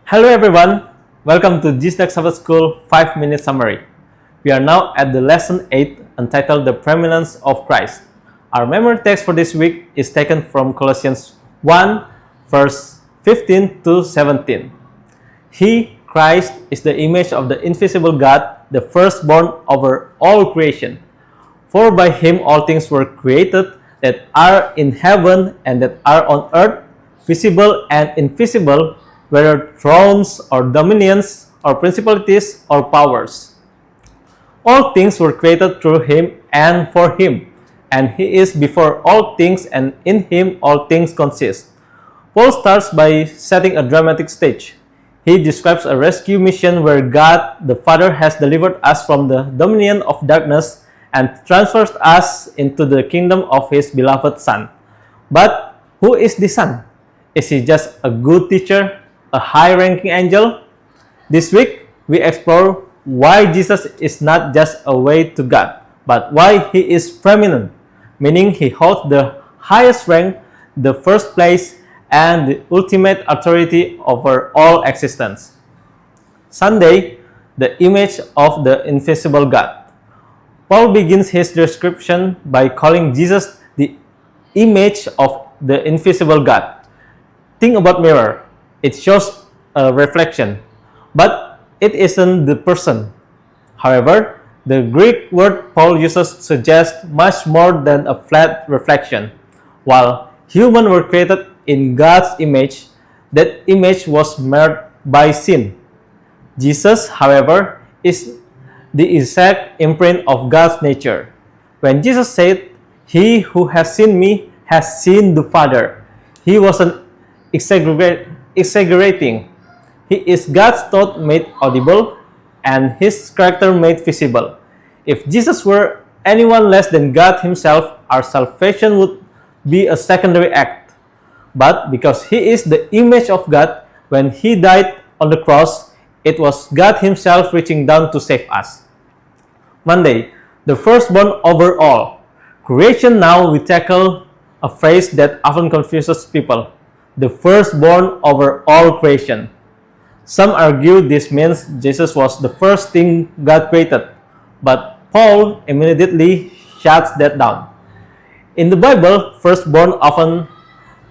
Hello everyone, welcome to this next Sabbath School 5-minute summary. We are now at the lesson 8 entitled The Preeminence of Christ. Our memory text for this week is taken from Colossians 1 verse 15 to 17. He, Christ, is the image of the invisible God, the firstborn over all creation. For by him all things were created that are in heaven and that are on earth, visible and invisible, whether thrones or dominions or principalities or powers. All things were created through him and for him, and he is before all things, and in him all things consist. Paul starts by setting a dramatic stage. He describes a rescue mission where God the Father has delivered us from the dominion of darkness and transfers us into the kingdom of his beloved Son. But who is the Son? Is he just a good teacher? A high-ranking angel? This week, we explore why Jesus is not just a way to God, but why he is preeminent, meaning he holds the highest rank, the first place, and the ultimate authority over all existence. Sunday, the image of the invisible God. Paul begins his description by calling Jesus the image of the invisible God. Think about mirror. It shows a reflection, but it isn't the person. However, the Greek word Paul uses suggests much more than a flat reflection. While humans were created in God's image, that image was marred by sin. Jesus, however, is the exact imprint of God's nature. When Jesus said, "He who has seen me has seen the Father," he wasn't exaggerating. He is God's thought made audible and his character made visible. If Jesus were anyone less than God himself, our salvation would be a secondary act. But because he is the image of God, when he died on the cross, it was God himself reaching down to save us. Monday, the firstborn over all. Creation. Now we tackle a phrase that often confuses people. The firstborn over all creation. Some argue this means Jesus was the first thing God created, but Paul immediately shuts that down. In the Bible, firstborn often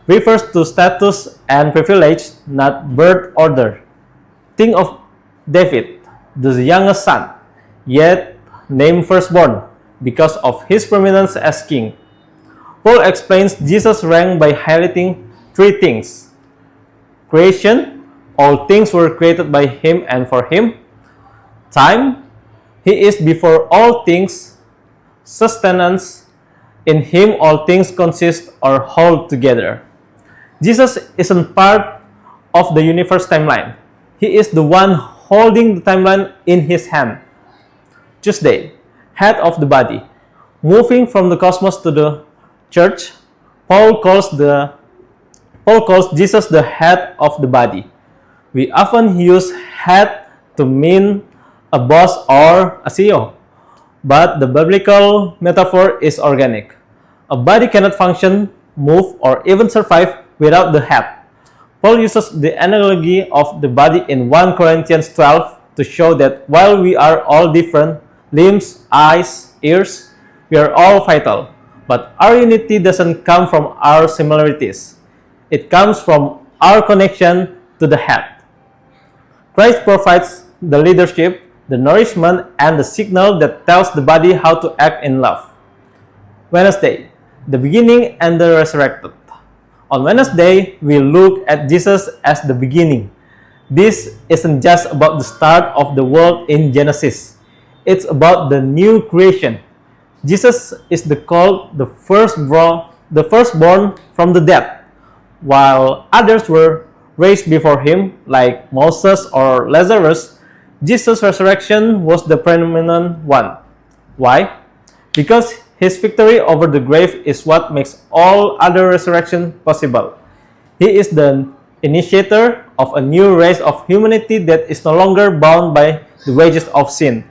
refers to status and privilege, not birth order. Think of David, the youngest son, yet named firstborn because of his prominence as king. Paul explains Jesus' rank by highlighting three things. Creation, all things were created by him and for him. Time, he is before all things. Sustenance, in him all things consist or hold together. Jesus isn't part of the universe timeline. He is the one holding the timeline in his hand. Tuesday, head of the body. Moving from the cosmos to the church, Paul calls Jesus the head of the body. We often use head to mean a boss or a CEO, but the biblical metaphor is organic. A body cannot function, move, or even survive without the head. Paul uses the analogy of the body in 1 Corinthians 12 to show that while we are all different, limbs, eyes, ears, we are all vital. But our unity doesn't come from our similarities. It comes from our connection to the head. Christ provides the leadership, the nourishment, and the signal that tells the body how to act in love. Wednesday, the beginning and the resurrected. On Wednesday, we look at Jesus as the beginning. This isn't just about the start of the world in Genesis. It's about the new creation. Jesus is called the firstborn from the dead. While others were raised before him, like Moses or Lazarus, Jesus' resurrection was the preeminent one. Why? Because his victory over the grave is what makes all other resurrection possible. He is the initiator of a new race of humanity that is no longer bound by the wages of sin.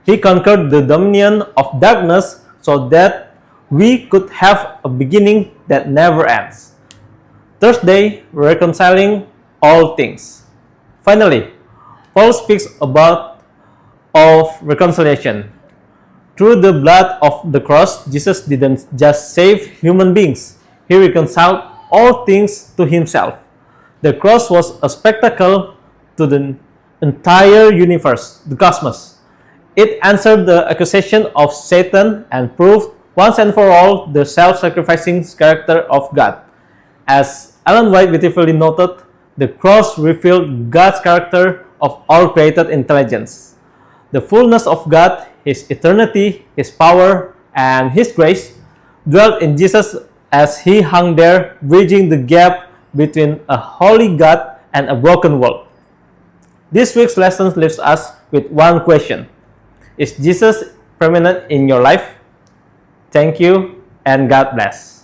He conquered the dominion of darkness so that we could have a beginning that never ends. Thursday, reconciling all things. Finally, Paul speaks about of reconciliation. Through the blood of the cross, Jesus didn't just save human beings, he reconciled all things to himself. The cross was a spectacle to the entire universe, the cosmos. It answered the accusation of Satan and proved once and for all the self-sacrificing character of God. As Ellen White beautifully noted, the cross revealed God's character of all created intelligence. The fullness of God, His eternity, His power, and His grace dwelt in Jesus as He hung there, bridging the gap between a holy God and a broken world. This week's lesson leaves us with one question. Is Jesus preeminent in your life? Thank you, and God bless.